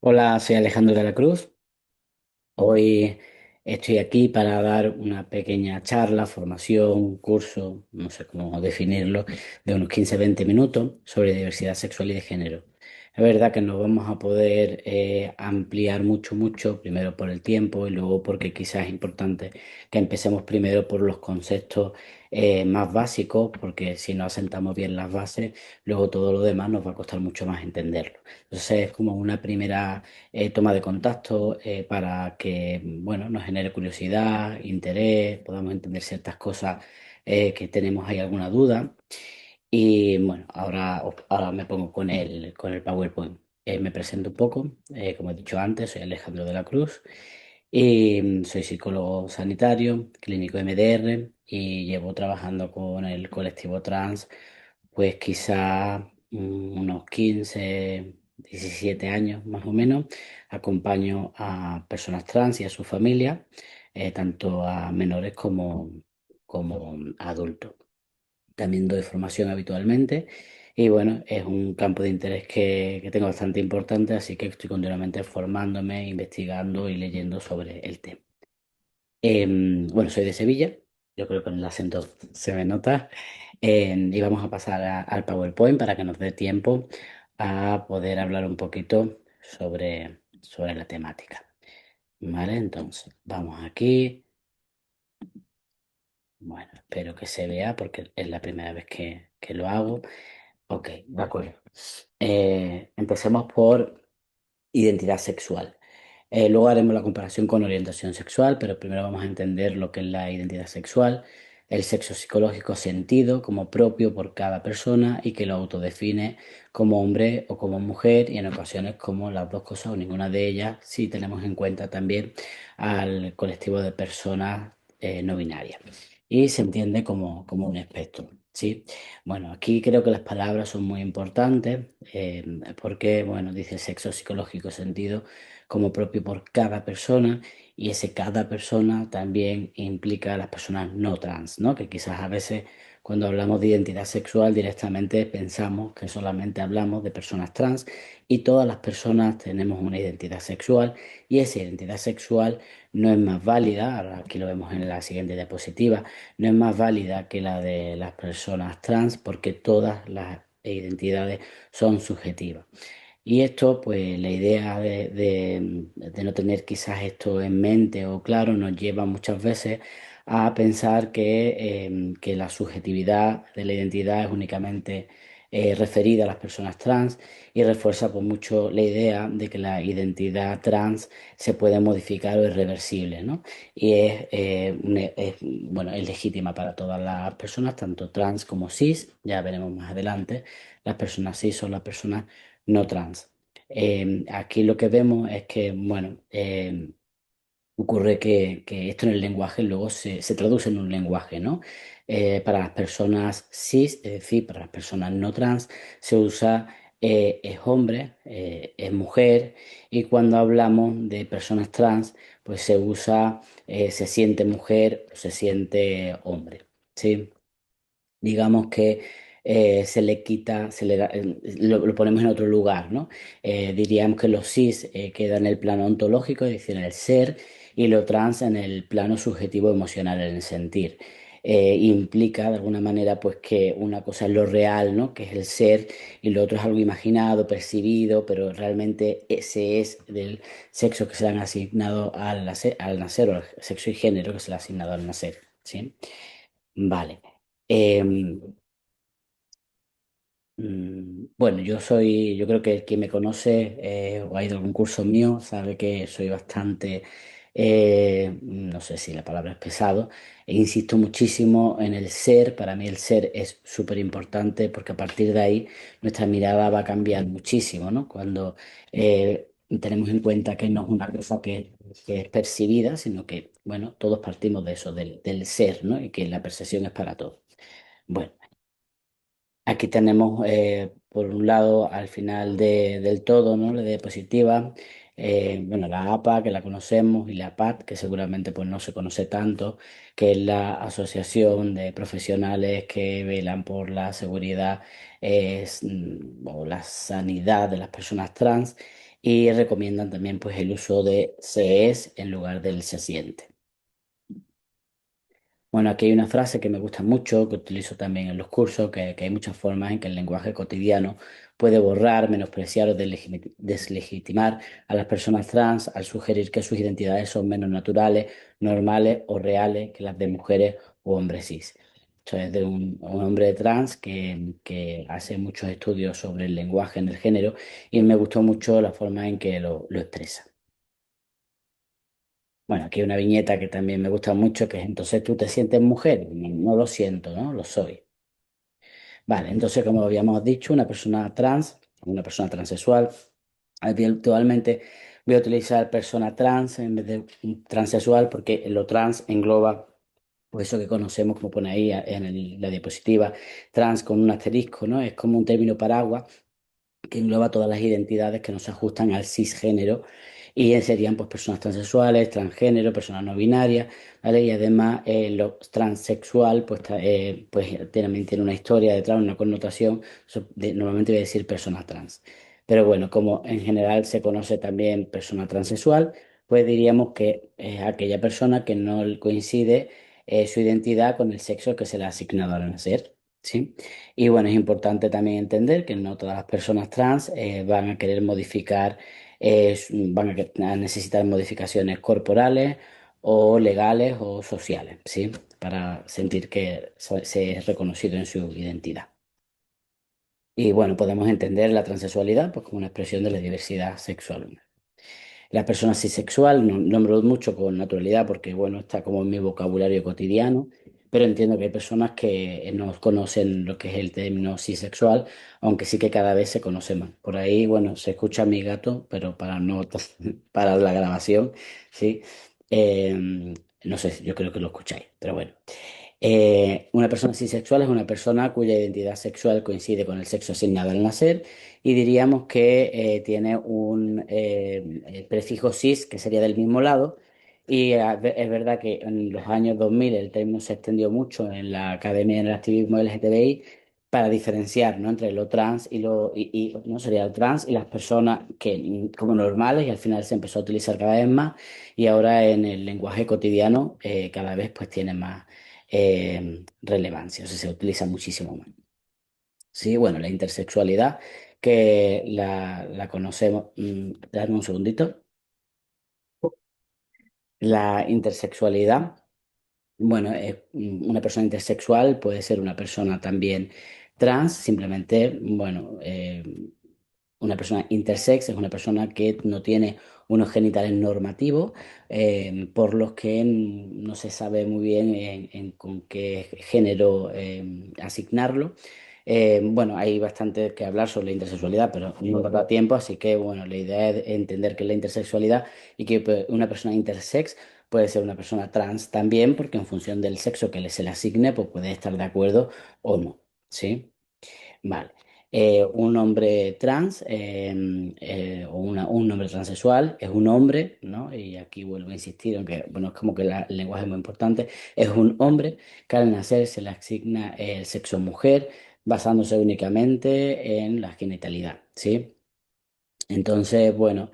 Hola, soy Alejandro de la Cruz. Hoy estoy aquí para dar una pequeña charla, formación, curso, no sé cómo definirlo, de unos 15-20 minutos sobre diversidad sexual y de género. Es verdad que no vamos a poder ampliar mucho, primero por el tiempo y luego porque quizás es importante que empecemos primero por los conceptos más básicos, porque si no asentamos bien las bases, luego todo lo demás nos va a costar mucho más entenderlo. Entonces es como una primera toma de contacto para que, bueno, nos genere curiosidad, interés, podamos entender ciertas cosas que tenemos ahí alguna duda. Y bueno, ahora me pongo con el PowerPoint. Me presento un poco, como he dicho antes, soy Alejandro de la Cruz y soy psicólogo sanitario, clínico MDR y llevo trabajando con el colectivo trans pues quizá unos 15-17 años más o menos. Acompaño a personas trans y a su familia, tanto a menores como a adultos. También doy formación habitualmente y bueno, es un campo de interés que tengo bastante importante, así que estoy continuamente formándome, investigando y leyendo sobre el tema. Bueno, soy de Sevilla, yo creo que con el acento se me nota. Y vamos a pasar al PowerPoint para que nos dé tiempo a poder hablar un poquito sobre la temática. ¿Vale? Entonces, vamos aquí. Bueno, espero que se vea porque es la primera vez que lo hago. Ok, de acuerdo. Empecemos por identidad sexual. Luego haremos la comparación con orientación sexual, pero primero vamos a entender lo que es la identidad sexual, el sexo psicológico sentido como propio por cada persona y que lo autodefine como hombre o como mujer y en ocasiones como las dos cosas o ninguna de ellas si tenemos en cuenta también al colectivo de personas no binarias. Y se entiende como un espectro, ¿sí? Bueno, aquí creo que las palabras son muy importantes porque, bueno, dice sexo psicológico sentido como propio por cada persona y ese cada persona también implica a las personas no trans, ¿no? Que quizás a veces cuando hablamos de identidad sexual directamente pensamos que solamente hablamos de personas trans y todas las personas tenemos una identidad sexual y esa identidad sexual no es más válida, ahora aquí lo vemos en la siguiente diapositiva, no es más válida que la de las personas trans porque todas las identidades son subjetivas. Y esto, pues la idea de no tener quizás esto en mente o claro, nos lleva muchas veces a pensar que la subjetividad de la identidad es únicamente referida a las personas trans y refuerza por mucho la idea de que la identidad trans se puede modificar o es reversible, ¿no? Y bueno, es legítima para todas las personas, tanto trans como cis, ya veremos más adelante, las personas cis son las personas no trans. Aquí lo que vemos es que, bueno, ocurre que esto en el lenguaje luego se traduce en un lenguaje, ¿no? Para las personas cis, es decir, para las personas no trans, se usa es hombre, es mujer, y cuando hablamos de personas trans, pues se usa se siente mujer o se siente hombre, ¿sí? Digamos que se le quita, lo ponemos en otro lugar, ¿no? Diríamos que los cis queda en el plano ontológico, es decir, en el ser, y lo trans en el plano subjetivo emocional, en el sentir. Implica de alguna manera pues que una cosa es lo real, ¿no? Que es el ser, y lo otro es algo imaginado, percibido, pero realmente ese es del sexo que se le han asignado al nacer o al sexo y género que se le ha asignado al nacer, ¿sí? Vale. Em, bueno, yo creo que quien me conoce o ha ido a algún curso mío sabe que soy bastante, no sé si la palabra es pesado, e insisto muchísimo en el ser. Para mí el ser es súper importante porque a partir de ahí nuestra mirada va a cambiar muchísimo, ¿no? Cuando tenemos en cuenta que no es una cosa que es percibida, sino que, bueno, todos partimos de eso, del ser, ¿no? Y que la percepción es para todos. Bueno. Aquí tenemos, por un lado, al final del todo, ¿no? La diapositiva, bueno, la APA, que la conocemos, y la PAT, que seguramente pues, no se conoce tanto, que es la Asociación de Profesionales que velan por la seguridad o la sanidad de las personas trans. y recomiendan también pues el uso de se es en lugar del se siente. Bueno, aquí hay una frase que me gusta mucho, que utilizo también en los cursos, que hay muchas formas en que el lenguaje cotidiano puede borrar, menospreciar o deslegitimar a las personas trans al sugerir que sus identidades son menos naturales, normales o reales que las de mujeres o hombres cis. Esto es de un hombre trans que hace muchos estudios sobre el lenguaje en el género y me gustó mucho la forma en que lo expresa. Bueno, aquí hay una viñeta que también me gusta mucho, que es entonces tú te sientes mujer. No, no lo siento, ¿no? Lo soy. Vale, entonces como habíamos dicho, una persona trans, una persona transexual, actualmente voy a utilizar persona trans en vez de transexual porque lo trans engloba pues eso que conocemos, como pone ahí en la diapositiva, trans con un asterisco, ¿no? Es como un término paraguas que engloba todas las identidades que no se ajustan al cisgénero y serían pues personas transexuales, transgénero, personas no binarias, ¿vale? Y además lo transexual pues, pues también tiene una historia detrás, una connotación, normalmente voy a decir persona trans. Pero bueno, como en general se conoce también persona transexual, pues diríamos que es aquella persona que no coincide su identidad con el sexo que se le ha asignado al nacer. ¿Sí? Y bueno, es importante también entender que no todas las personas trans van a querer modificar, a necesitar modificaciones corporales o legales o sociales, ¿sí? Para sentir que se es reconocido en su identidad. Y bueno, podemos entender la transexualidad pues, como una expresión de la diversidad sexual. La persona asexual no nombro mucho con naturalidad porque, bueno, está como en mi vocabulario cotidiano, pero entiendo que hay personas que no conocen lo que es el término cisexual, aunque sí que cada vez se conoce más. Por ahí, bueno, se escucha a mi gato, pero para no para la grabación, ¿sí? No sé, yo creo que lo escucháis, pero bueno. Una persona cisexual es una persona cuya identidad sexual coincide con el sexo asignado al nacer y diríamos que tiene un prefijo cis que sería del mismo lado y es verdad que en los años 2000 el término se extendió mucho en la Academia del Activismo LGTBI para diferenciar, ¿no? entre lo trans no sería el trans y las personas que como normales y al final se empezó a utilizar cada vez más y ahora en el lenguaje cotidiano cada vez pues tiene más relevancia, o sea, se utiliza muchísimo más. Sí, bueno, la intersexualidad, que la conocemos, dame un segundito. La intersexualidad, bueno, una persona intersexual puede ser una persona también trans, simplemente, bueno, una persona intersex es una persona que no tiene unos genitales normativos, por los que no se sabe muy bien con qué género asignarlo. Bueno, hay bastante que hablar sobre la intersexualidad, pero no nos da tiempo, así que bueno, la idea es entender qué es la intersexualidad y que pues, una persona intersex puede ser una persona trans también, porque en función del sexo que se le asigne, pues puede estar de acuerdo o no, ¿sí? Vale. Un hombre trans o un hombre transexual es un hombre, ¿no? Y aquí vuelvo a insistir, aunque bueno, es como que el lenguaje es muy importante, es un hombre que al nacer se le asigna el sexo mujer basándose únicamente en la genitalidad, ¿sí? Entonces, bueno,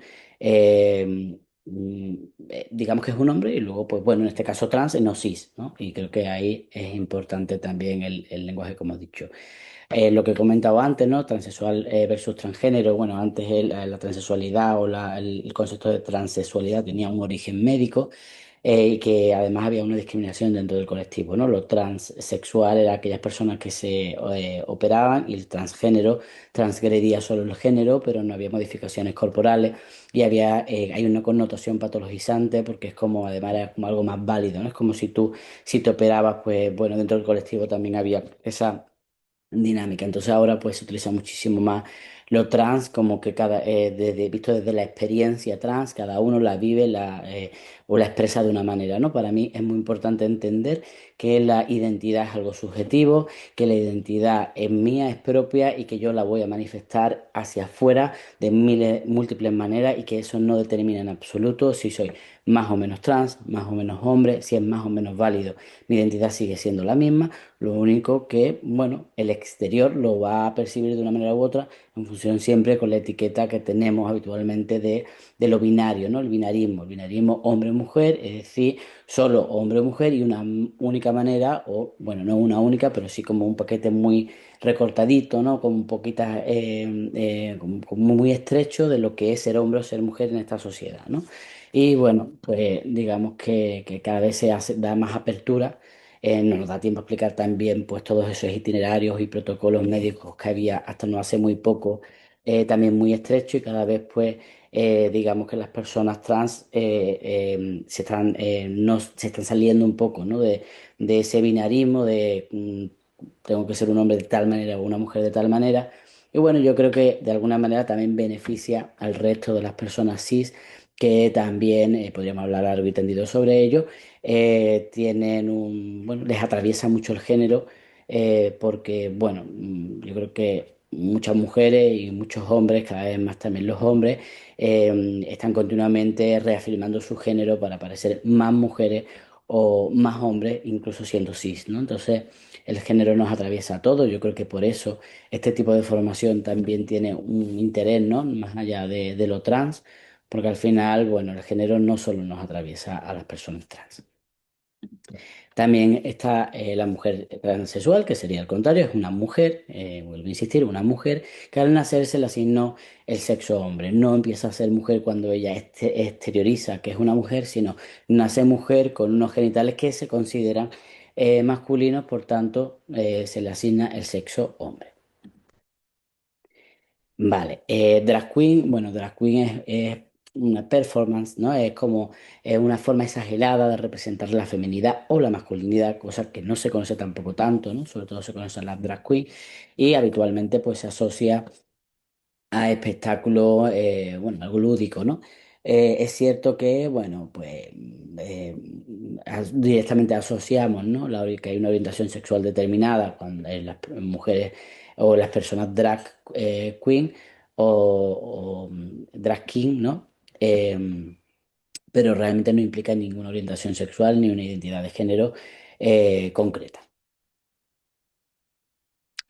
digamos que es un hombre y luego, pues bueno, en este caso trans, no cis, ¿no? Y creo que ahí es importante también el lenguaje, como he dicho. Lo que he comentado antes, ¿no? Transexual versus transgénero. Bueno, antes la transexualidad o el concepto de transexualidad tenía un origen médico y que además había una discriminación dentro del colectivo, ¿no? Lo transexual era aquellas personas que se operaban y el transgénero transgredía solo el género, pero no había modificaciones corporales y hay una connotación patologizante porque es como, además, era como algo más válido, ¿no? Es como si tú, si te operabas, pues bueno, dentro del colectivo también había esa dinámica. Entonces ahora pues se utiliza muchísimo más lo trans como que visto desde la experiencia trans, cada uno la vive, o la expresa de una manera, ¿no? Para mí es muy importante entender que la identidad es algo subjetivo, que la identidad es mía, es propia y que yo la voy a manifestar hacia afuera de miles, múltiples maneras y que eso no determina en absoluto si soy más o menos trans, más o menos hombre, si es más o menos válido. Mi identidad sigue siendo la misma, lo único que, bueno, el exterior lo va a percibir de una manera u otra en función siempre con la etiqueta que tenemos habitualmente de lo binario, ¿no? El binarismo hombre-mujer, es decir, solo hombre o mujer y una única manera, o bueno, no una única, pero sí como un paquete muy recortadito, ¿no? Con un poquito, como muy estrecho de lo que es ser hombre o ser mujer en esta sociedad, ¿no? Y bueno, pues digamos que cada vez da más apertura. No nos da tiempo a explicar también pues todos esos itinerarios y protocolos médicos que había hasta no hace muy poco, también muy estrecho y cada vez pues digamos que las personas trans no, se están saliendo un poco, ¿no? de ese binarismo de tengo que ser un hombre de tal manera o una mujer de tal manera. Y bueno, yo creo que de alguna manera también beneficia al resto de las personas cis que también, podríamos hablar largo y tendido sobre ello, bueno, les atraviesa mucho el género, porque, bueno, yo creo que muchas mujeres y muchos hombres, cada vez más también los hombres, están continuamente reafirmando su género para parecer más mujeres o más hombres, incluso siendo cis, ¿no? Entonces, el género nos atraviesa a todos. Yo creo que por eso este tipo de formación también tiene un interés, ¿no? Más allá de lo trans, porque al final, bueno, el género no solo nos atraviesa a las personas trans. También está la mujer transexual, que sería al contrario, es una mujer, vuelvo a insistir, una mujer que al nacer se le asignó el sexo hombre. No empieza a ser mujer cuando ella exterioriza que es una mujer, sino nace mujer con unos genitales que se consideran masculinos, por tanto, se le asigna el sexo hombre. Vale, drag queen, bueno, drag queen es una performance, ¿no? Es como una forma exagerada de representar la feminidad o la masculinidad, cosa que no se conoce tampoco tanto, ¿no? Sobre todo se conocen las drag queen y habitualmente pues se asocia a espectáculos, bueno, algo lúdico, ¿no? Es cierto que, bueno, pues directamente asociamos, ¿no? Que hay una orientación sexual determinada cuando las mujeres o las personas drag queen o drag king, ¿no? Pero realmente no implica ninguna orientación sexual ni una identidad de género concreta.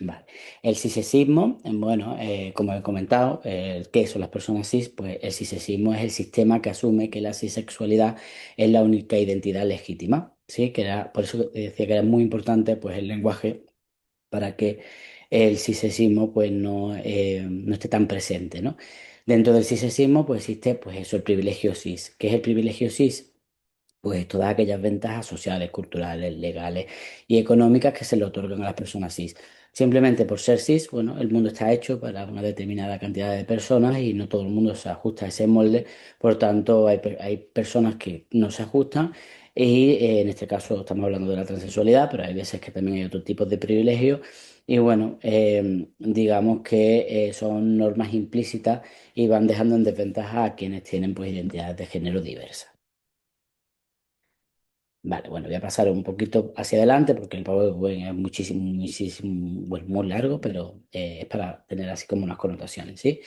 Vale. El cisexismo, bueno, como he comentado, ¿qué son las personas cis? Pues el cisexismo es el sistema que asume que la cisexualidad es la única identidad legítima, ¿sí? Por eso decía que era muy importante pues, el lenguaje para que el cisexismo pues, no esté tan presente, ¿no? Dentro del cisexismo pues, existe pues, eso, el privilegio cis. ¿Qué es el privilegio cis? Pues todas aquellas ventajas sociales, culturales, legales y económicas que se le otorgan a las personas cis. Simplemente por ser cis, bueno, el mundo está hecho para una determinada cantidad de personas y no todo el mundo se ajusta a ese molde, por tanto hay personas que no se ajustan y en este caso estamos hablando de la transexualidad, pero hay veces que también hay otros tipos de privilegios y bueno, digamos que son normas implícitas y van dejando en desventaja a quienes tienen pues identidades de género diversas. Vale, bueno, voy a pasar un poquito hacia adelante porque el PowerPoint es muchísimo, muchísimo, bueno, muy largo, pero es para tener así como unas connotaciones, ¿sí?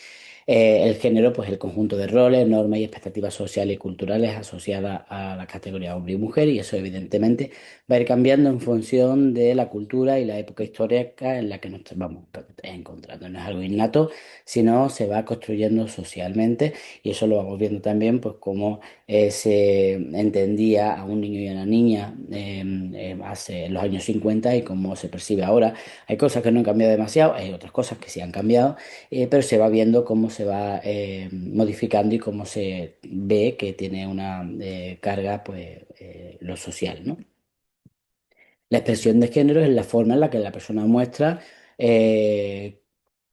El género, pues el conjunto de roles, normas y expectativas sociales y culturales asociadas a la categoría hombre y mujer, y eso evidentemente va a ir cambiando en función de la cultura y la época histórica en la que nos vamos encontrando. No es algo innato, sino se va construyendo socialmente, y eso lo vamos viendo también, pues como se entendía a un niño y a una niña hace en los años 50 y cómo se percibe ahora. Hay cosas que no han cambiado demasiado, hay otras cosas que sí han cambiado, pero se va viendo cómo se va modificando y cómo se ve que tiene una carga, pues, lo social, ¿no? La expresión de género es la forma en la que la persona muestra eh,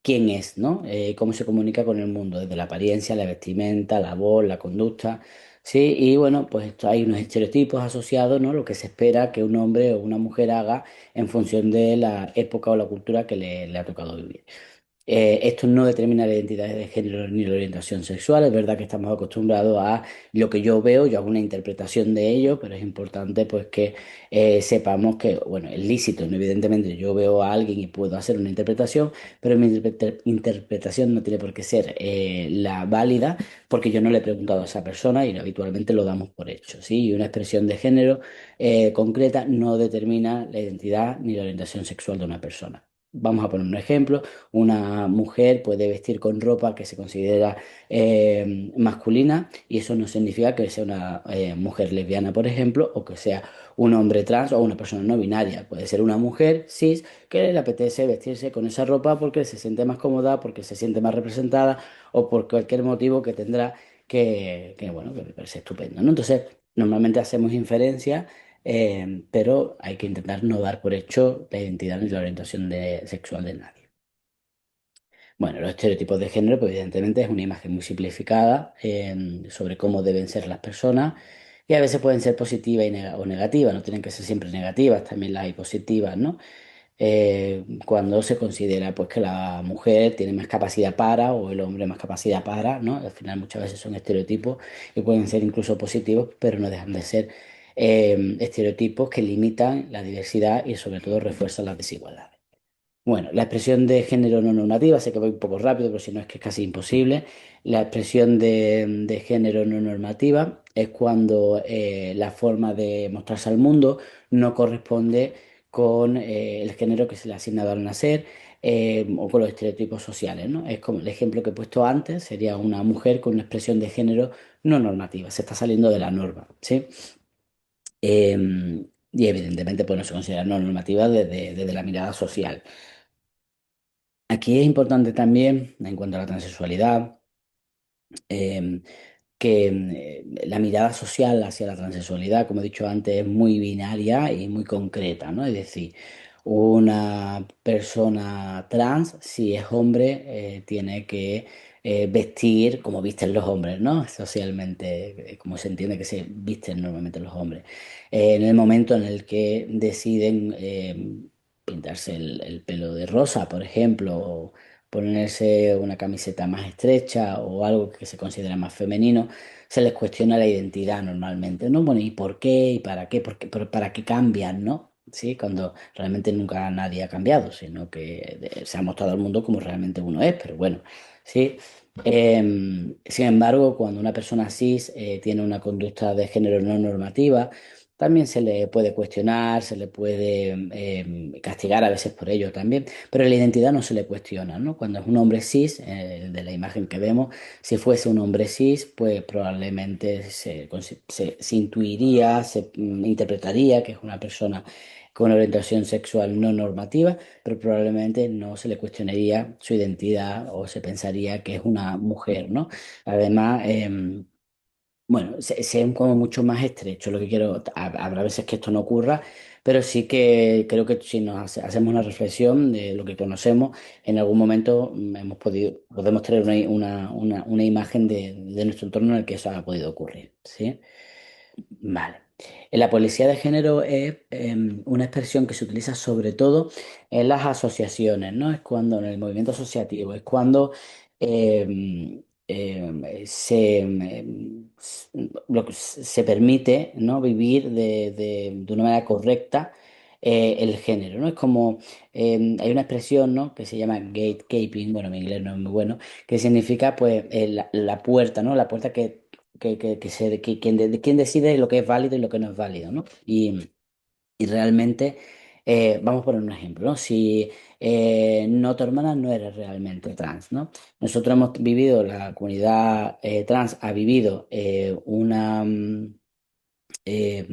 quién es, ¿no? Cómo se comunica con el mundo, desde la apariencia, la vestimenta, la voz, la conducta, ¿sí? Y bueno, pues hay unos estereotipos asociados, ¿no? Lo que se espera que un hombre o una mujer haga en función de la época o la cultura que le ha tocado vivir. Esto no determina la identidad de género ni la orientación sexual. Es verdad que estamos acostumbrados a lo que yo veo, yo hago una interpretación de ello, pero es importante pues que sepamos que, bueno, es lícito, ¿no? Evidentemente yo veo a alguien y puedo hacer una interpretación, pero mi interpretación no tiene por qué ser la válida porque yo no le he preguntado a esa persona y habitualmente lo damos por hecho, ¿sí? Y una expresión de género concreta no determina la identidad ni la orientación sexual de una persona. Vamos a poner un ejemplo. Una mujer puede vestir con ropa que se considera masculina y eso no significa que sea una mujer lesbiana, por ejemplo, o que sea un hombre trans o una persona no binaria. Puede ser una mujer cis que le apetece vestirse con esa ropa porque se siente más cómoda, porque se siente más representada o por cualquier motivo que tendrá bueno, que me parece estupendo, ¿no? Entonces, normalmente hacemos inferencia, pero hay que intentar no dar por hecho la identidad ni la orientación sexual de nadie. Bueno, los estereotipos de género, pues evidentemente es una imagen muy simplificada sobre cómo deben ser las personas y a veces pueden ser positivas o negativas, no tienen que ser siempre negativas, también las hay positivas, ¿no? Cuando se considera pues que la mujer tiene más capacidad para o el hombre más capacidad para, ¿no? Al final muchas veces son estereotipos y pueden ser incluso positivos, pero no dejan de ser estereotipos que limitan la diversidad y sobre todo refuerzan las desigualdades. Bueno, la expresión de género no normativa, sé que voy un poco rápido, pero si no es que es casi imposible. La expresión de género no normativa es cuando la forma de mostrarse al mundo no corresponde con el género que se le ha asignado al nacer o con los estereotipos sociales, ¿no? Es como el ejemplo que he puesto antes, sería una mujer con una expresión de género no normativa, se está saliendo de la norma, ¿sí? Y evidentemente pues no se considera no normativa desde la mirada social. Aquí es importante también, en cuanto a la transexualidad, eh, que la mirada social hacia la transexualidad, como he dicho antes, es muy binaria y muy concreta, ¿no? Es decir, una persona trans, si es hombre, tiene que vestir como visten los hombres, ¿no? Socialmente, como se entiende que se visten normalmente los hombres. En el momento en el que deciden pintarse el pelo de rosa, por ejemplo, o ponerse una camiseta más estrecha o algo que se considera más femenino, se les cuestiona la identidad normalmente, ¿no? Bueno, ¿y por qué? ¿Y para qué? ¿Para qué cambian, no? Sí, cuando realmente nunca nadie ha cambiado, sino que se ha mostrado al mundo como realmente uno es, pero bueno, sí. Sin embargo, cuando una persona cis tiene una conducta de género no normativa, también se le puede cuestionar, se le puede castigar a veces por ello también, pero la identidad no se le cuestiona, ¿no? Cuando es un hombre cis, de la imagen que vemos, si fuese un hombre cis, pues probablemente se intuiría, se interpretaría que es una persona con una orientación sexual no normativa, pero probablemente no se le cuestionaría su identidad o se pensaría que es una mujer, ¿no? Además, bueno, sea como mucho más estrecho. Lo que quiero, habrá veces que esto no ocurra, pero sí que creo que si nos hacemos una reflexión de lo que conocemos, en algún momento podemos tener una imagen de nuestro entorno en el que eso ha podido ocurrir, ¿sí? Vale. La policía de género es una expresión que se utiliza sobre todo en las asociaciones, ¿no? Es cuando en el movimiento asociativo, es cuando se permite, ¿no? Vivir de una manera correcta el género, ¿no? Es como, hay una expresión, ¿no? Que se llama gatekeeping, bueno, mi inglés no es muy bueno, que significa, pues, la puerta, ¿no? La puerta quien decide lo que es válido y lo que no es válido, ¿no? Y realmente, vamos a poner un ejemplo, ¿no? Si no, tu hermana no eres realmente trans, ¿no? Nosotros hemos vivido, la comunidad trans ha vivido eh, eh,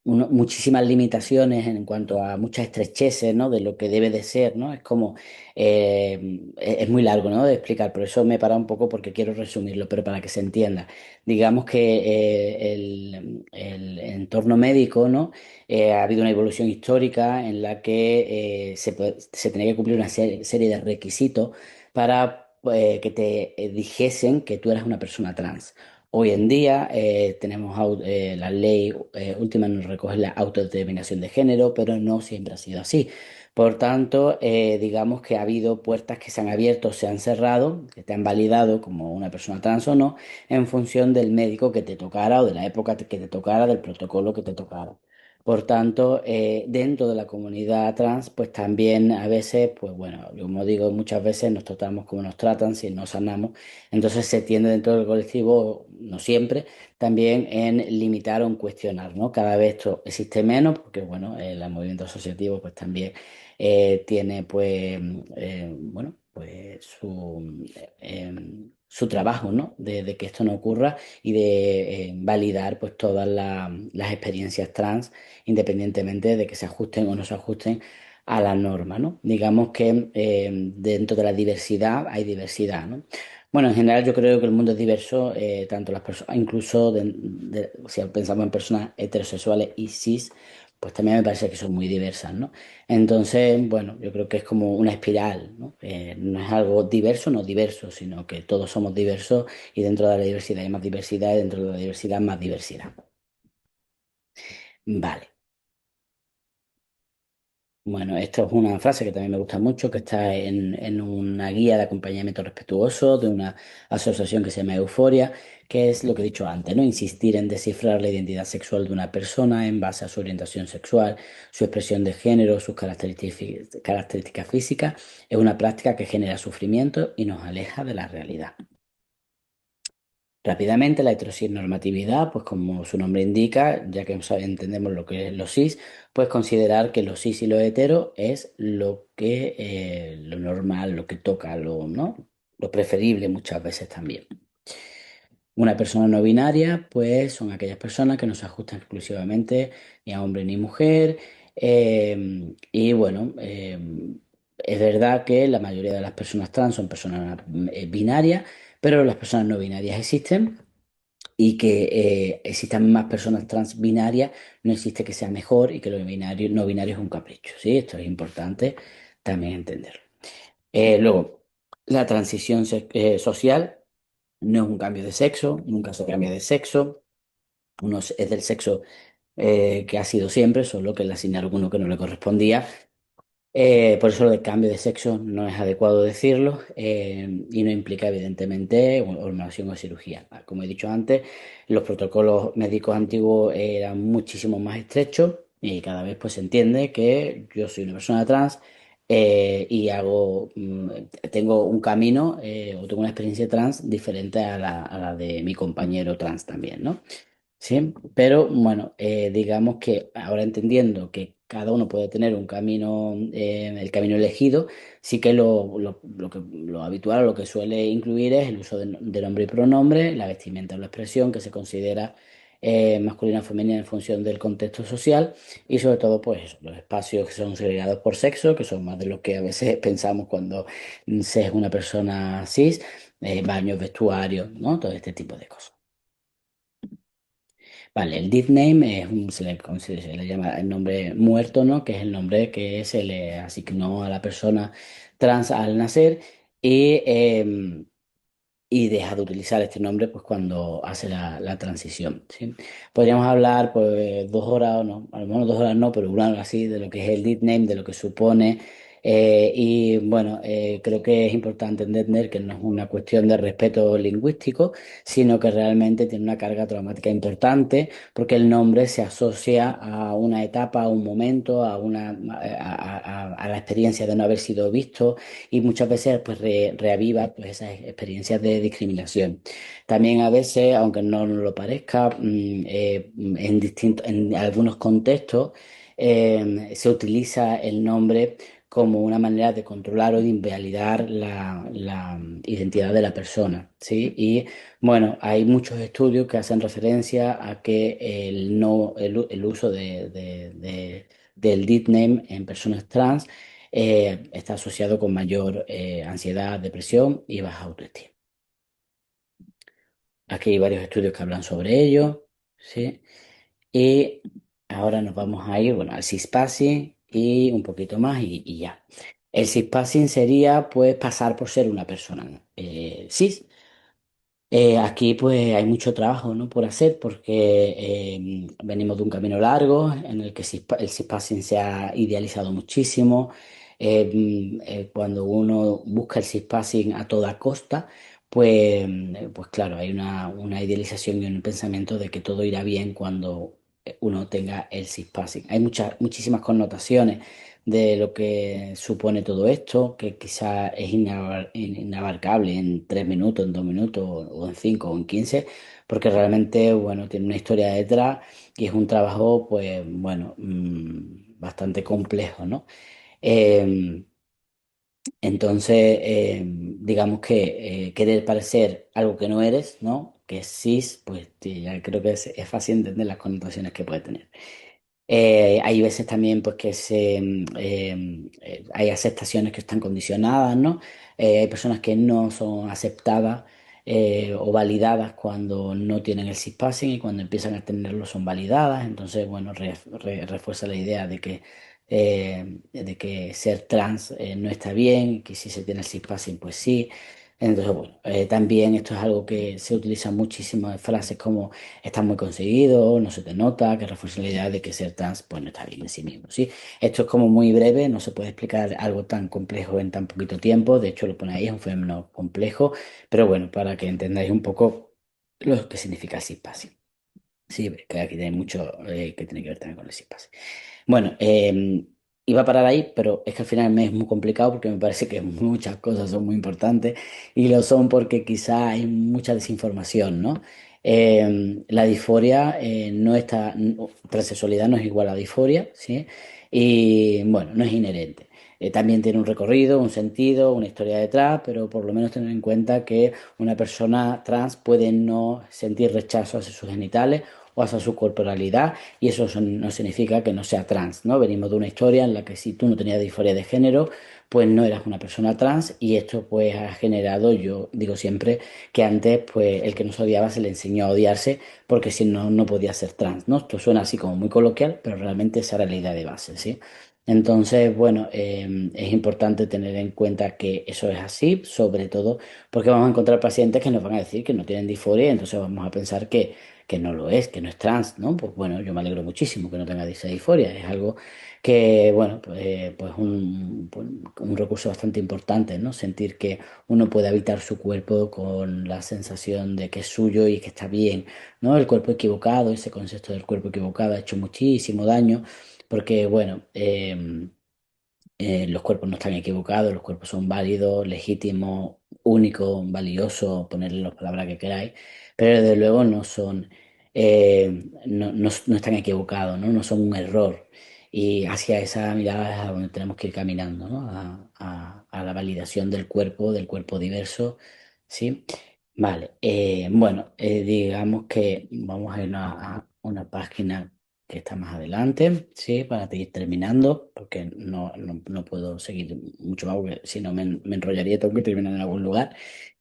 muchísimas limitaciones en cuanto a muchas estrecheces, ¿no? De lo que debe de ser, ¿no? Es como, es muy largo, ¿no? De explicar, por eso me he parado un poco porque quiero resumirlo, pero para que se entienda. Digamos que el entorno médico, ¿no? Ha habido una evolución histórica en la que se tenía que cumplir una serie de requisitos para que te dijesen que tú eras una persona trans. Hoy en día tenemos la ley última nos recoge la autodeterminación de género, pero no siempre ha sido así. Por tanto, digamos que ha habido puertas que se han abierto o se han cerrado, que te han validado como una persona trans o no, en función del médico que te tocara o de la época que te tocara, del protocolo que te tocara. Por tanto, dentro de la comunidad trans, pues también a veces, pues bueno, como digo, muchas veces nos tratamos como nos tratan, si nos sanamos. Entonces se tiende dentro del colectivo, no siempre, también en limitar o en cuestionar, ¿no? Cada vez esto existe menos, porque bueno, el movimiento asociativo pues también tiene pues, bueno, pues su trabajo, ¿no? De que esto no ocurra y de validar pues todas las experiencias trans, independientemente de que se ajusten o no se ajusten a la norma, ¿no? Digamos que dentro de la diversidad hay diversidad, ¿no? Bueno, en general yo creo que el mundo es diverso, tanto las personas, incluso si pensamos en personas heterosexuales y cis, pues también me parece que son muy diversas, ¿no? Entonces, bueno, yo creo que es como una espiral, ¿no? No es algo diverso, no diverso, sino que todos somos diversos y dentro de la diversidad hay más diversidad y dentro de la diversidad más diversidad. Vale. Bueno, esta es una frase que también me gusta mucho, que está en una guía de acompañamiento respetuoso de una asociación que se llama Euforia, que es lo que he dicho antes, ¿no? Insistir en descifrar la identidad sexual de una persona en base a su orientación sexual, su expresión de género, sus características físicas, es una práctica que genera sufrimiento y nos aleja de la realidad. Rápidamente, la heteronormatividad, pues como su nombre indica, ya que entendemos lo que es los cis, pues considerar que los cis y lo hetero es lo que, lo normal, lo que toca, ¿no? Lo preferible muchas veces también. Una persona no binaria, pues son aquellas personas que no se ajustan exclusivamente ni a hombre ni mujer. Y bueno, es verdad que la mayoría de las personas trans son personas binarias, pero las personas no binarias existen y que existan más personas trans binarias no existe que sea mejor y que lo binario, no binario es un capricho, ¿sí? Esto es importante también entenderlo. Luego, la transición social no es un cambio de sexo, nunca se cambia de sexo, uno es del sexo que ha sido siempre, solo que le asignaron uno que no le correspondía. Por eso lo de cambio de sexo no es adecuado decirlo y no implica evidentemente hormonación o cirugía. Como he dicho antes, los protocolos médicos antiguos eran muchísimo más estrechos y cada vez pues se entiende que yo soy una persona trans y tengo un camino o tengo una experiencia trans diferente a la de mi compañero trans también, ¿no? Sí, pero bueno, digamos que ahora entendiendo que cada uno puede tener un camino, el camino elegido, sí que lo habitual o lo que suele incluir es el uso de nombre y pronombre, la vestimenta o la expresión que se considera masculina o femenina en función del contexto social y sobre todo pues eso, los espacios que son segregados por sexo, que son más de lo que a veces pensamos cuando se es una persona cis, baños, vestuarios, ¿no? Todo este tipo de cosas. Vale, el dead name se le llama el nombre muerto, ¿no? Que es el nombre que se le asignó a la persona trans al nacer y, y deja de utilizar este nombre pues cuando hace la transición, ¿sí? Podríamos hablar pues 2 horas o no, a lo mejor 2 horas no, pero 1 hora así de lo que es el dead name, de lo que supone y bueno, creo que es importante entender que no es una cuestión de respeto lingüístico, sino que realmente tiene una carga traumática importante, porque el nombre se asocia a una etapa, a un momento, a la experiencia de no haber sido visto y muchas veces pues reaviva pues, esas experiencias de discriminación. También a veces, aunque no nos lo parezca, en algunos contextos se utiliza el nombre como una manera de controlar o de invalidar la identidad de la persona, ¿sí? Y bueno, hay muchos estudios que hacen referencia a que el uso del deep name en personas trans está asociado con mayor ansiedad, depresión y baja autoestima. Aquí hay varios estudios que hablan sobre ello, ¿sí? Y ahora nos vamos a ir, bueno, al cispassing y un poquito más y ya. El cispassing sería, pues, pasar por ser una persona cis Aquí pues hay mucho trabajo, ¿no?, por hacer porque venimos de un camino largo en el que el cispassing se ha idealizado muchísimo. Cuando uno busca el cispassing a toda costa, pues, pues claro, hay una idealización y un pensamiento de que todo irá bien cuando uno tenga el cispassing. Hay muchísimas connotaciones de lo que supone todo esto, que quizás es inabarcable en 3 minutos, en 2 minutos, o en 5 o en 15, porque realmente, bueno, tiene una historia detrás y es un trabajo, pues, bueno, bastante complejo, ¿no? Eh, digamos que querer parecer algo que no eres, ¿no? Que es cis, pues ya creo que es fácil entender las connotaciones que puede tener. Hay veces también pues que hay aceptaciones que están condicionadas, ¿no? Hay personas que no son aceptadas o validadas cuando no tienen el cispassing y cuando empiezan a tenerlo son validadas. Entonces, bueno, refuerza la idea de que ser trans no está bien, que si se tiene el cispassing, pues sí. Entonces, bueno, también esto es algo que se utiliza muchísimo en frases como estás muy conseguido, no se te nota, que refuerza la idea de que ser trans pues no está bien en sí mismo, ¿sí? Esto es como muy breve, no se puede explicar algo tan complejo en tan poquito tiempo, de hecho lo pone ahí, es un fenómeno complejo, pero bueno, para que entendáis un poco lo que significa el cispassing. Sí, que aquí hay mucho que tiene que ver también con el cispassing. Bueno, iba a parar ahí, pero es que al final me es muy complicado porque me parece que muchas cosas son muy importantes y lo son porque quizá hay mucha desinformación, ¿no? La disforia no está, transexualidad no es igual a disforia, ¿sí? Y bueno, no es inherente. También tiene un recorrido, un sentido, una historia detrás, pero por lo menos tener en cuenta que una persona trans puede no sentir rechazo hacia sus genitales o hacia su corporalidad y eso no significa que no sea trans, ¿no? Venimos de una historia en la que si tú no tenías disforia de género, pues no eras una persona trans y esto pues ha generado, yo digo siempre que antes pues el que no se odiaba se le enseñó a odiarse porque si no, no podía ser trans, ¿no? Esto suena así como muy coloquial, pero realmente esa era la idea de base, ¿sí? Entonces, bueno, es importante tener en cuenta que eso es así, sobre todo porque vamos a encontrar pacientes que nos van a decir que no tienen disforia, entonces vamos a pensar que no lo es, que no es trans, ¿no? Pues bueno, yo me alegro muchísimo que no tenga esa disforia. Es algo que, bueno, pues un recurso bastante importante, ¿no? Sentir que uno puede habitar su cuerpo con la sensación de que es suyo y que está bien, ¿no? El cuerpo equivocado, ese concepto del cuerpo equivocado ha hecho muchísimo daño porque, bueno, los cuerpos no están equivocados, los cuerpos son válidos, legítimos, únicos, valiosos, ponerle las palabras que queráis, pero desde luego no son, no están equivocados, ¿no? No son un error. Y hacia esa mirada es a donde tenemos que ir caminando, ¿no? A la validación del cuerpo diverso, ¿sí? Vale, bueno, digamos que vamos a ir a una página que está más adelante, ¿sí? Para ir terminando, porque no puedo seguir mucho más, porque si no me enrollaría, tengo que terminar en algún lugar.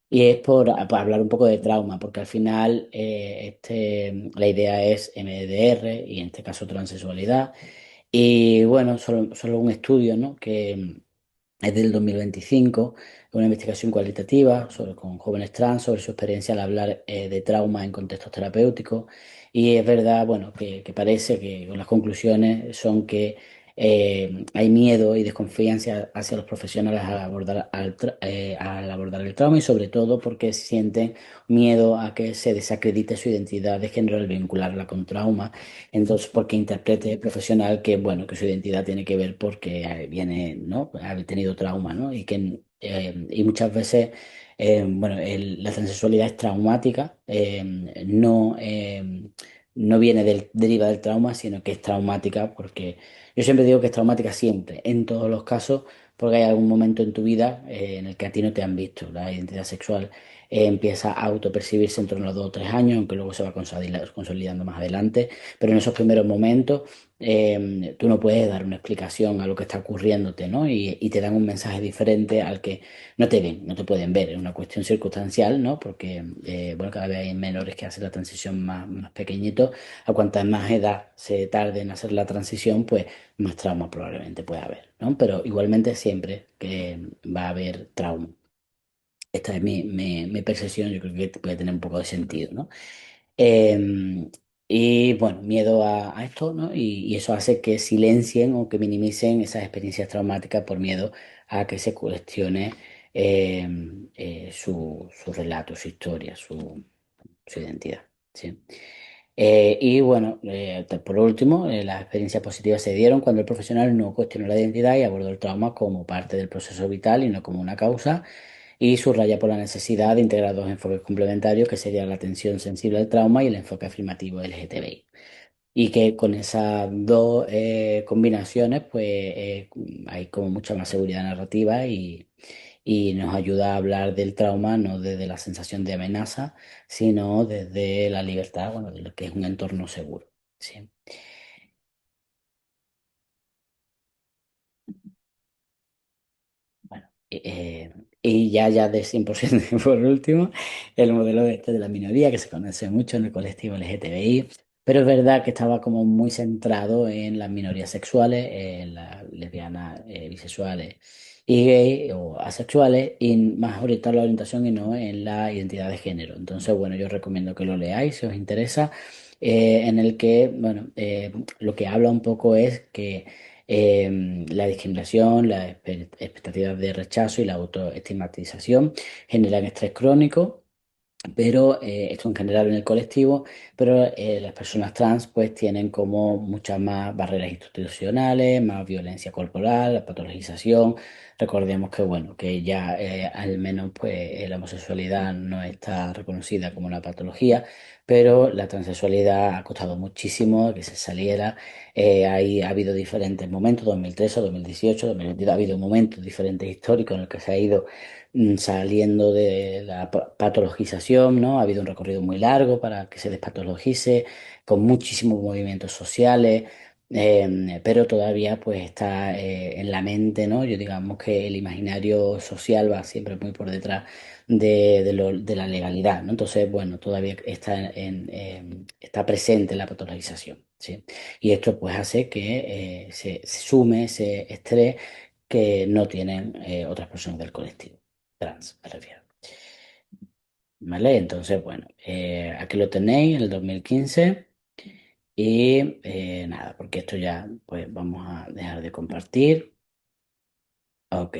Y es por hablar un poco de trauma, porque al final la idea es MDR y en este caso transexualidad. Y bueno, solo un estudio, ¿no? Que es del 2025, una investigación cualitativa con jóvenes trans sobre su experiencia al hablar de trauma en contextos terapéuticos. Y es verdad, bueno, que parece que las conclusiones son que hay miedo y desconfianza hacia los profesionales al abordar el trauma y sobre todo porque sienten miedo a que se desacredite su identidad de género al vincularla con trauma. Entonces, porque interprete el profesional que, bueno, que su identidad tiene que ver porque viene, ¿no? Ha tenido trauma, ¿no? Y muchas veces, bueno, la transexualidad es traumática, no viene deriva del trauma, sino que es traumática porque yo siempre digo que es traumática siempre, en todos los casos, porque hay algún momento en tu vida en el que a ti no te han visto. La identidad sexual empieza a autopercibirse en torno a los 2 o 3 años, aunque luego se va consolidando más adelante. Pero en esos primeros momentos tú no puedes dar una explicación a lo que está ocurriéndote, ¿no? Y te dan un mensaje diferente al que no te ven, no te pueden ver. Es una cuestión circunstancial, ¿no? Porque, bueno, cada vez hay menores que hacen la transición más pequeñitos. A cuanta más edad se tarde en hacer la transición, pues más trauma probablemente pueda haber, ¿no? Pero igualmente siempre que va a haber trauma. Esta es mi percepción, yo creo que puede tener un poco de sentido, ¿no? Eh, y bueno, miedo a esto, ¿no? Y eso hace que silencien o que minimicen esas experiencias traumáticas por miedo a que se cuestione eh, su relato, su historia, su identidad. ¿Sí? Y bueno, por último, las experiencias positivas se dieron cuando el profesional no cuestionó la identidad y abordó el trauma como parte del proceso vital y no como una causa, y subraya por la necesidad de integrar dos enfoques complementarios, que serían la atención sensible al trauma y el enfoque afirmativo LGTBI. Y que con esas dos combinaciones, pues hay como mucha más seguridad narrativa y nos ayuda a hablar del trauma no desde la sensación de amenaza, sino desde la libertad, bueno, de lo que es un entorno seguro. Sí. Bueno, y ya de 100% por último, el modelo de la minoría que se conoce mucho en el colectivo LGTBI, pero es verdad que estaba como muy centrado en las minorías sexuales, en las lesbianas, bisexuales y gay o asexuales, y más ahorita la orientación y no en la identidad de género. Entonces, bueno, yo recomiendo que lo leáis si os interesa, en el que, bueno, lo que habla un poco es que la discriminación, las expectativas de rechazo y la autoestigmatización generan estrés crónico, pero esto en general en el colectivo, pero las personas trans pues tienen como muchas más barreras institucionales, más violencia corporal, la patologización. Recordemos que bueno, que ya al menos pues la homosexualidad no está reconocida como una patología, pero la transexualidad ha costado muchísimo que se saliera. Ha habido diferentes momentos, 2013, 2018, 2022, ha habido momentos diferentes históricos en los que se ha ido saliendo de la patologización, ¿no? Ha habido un recorrido muy largo para que se despatologice, con muchísimos movimientos sociales, pero todavía pues está en la mente, ¿no? Yo digamos que el imaginario social va siempre muy por detrás de la legalidad, ¿no? Entonces, bueno, todavía está presente la patologización, ¿sí? Y esto pues hace que se sume ese estrés que no tienen otras personas del colectivo trans, me refiero. ¿Vale? Entonces, bueno, aquí lo tenéis en el 2015 y nada, porque esto ya, pues vamos a dejar de compartir. Ok,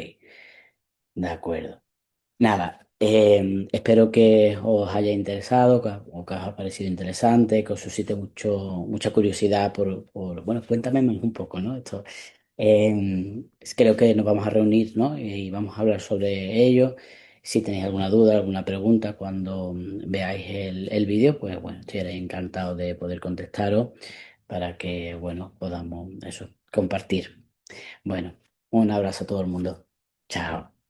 de acuerdo. Nada, espero que os haya interesado o que os haya parecido interesante, que os suscite mucha curiosidad bueno, cuéntame más un poco, ¿no? Esto, creo que nos vamos a reunir, ¿no? Y vamos a hablar sobre ello. Si tenéis alguna duda, alguna pregunta cuando veáis el vídeo, pues bueno, estoy encantado de poder contestaros para que, bueno, podamos eso, compartir. Bueno, un abrazo a todo el mundo. Chao.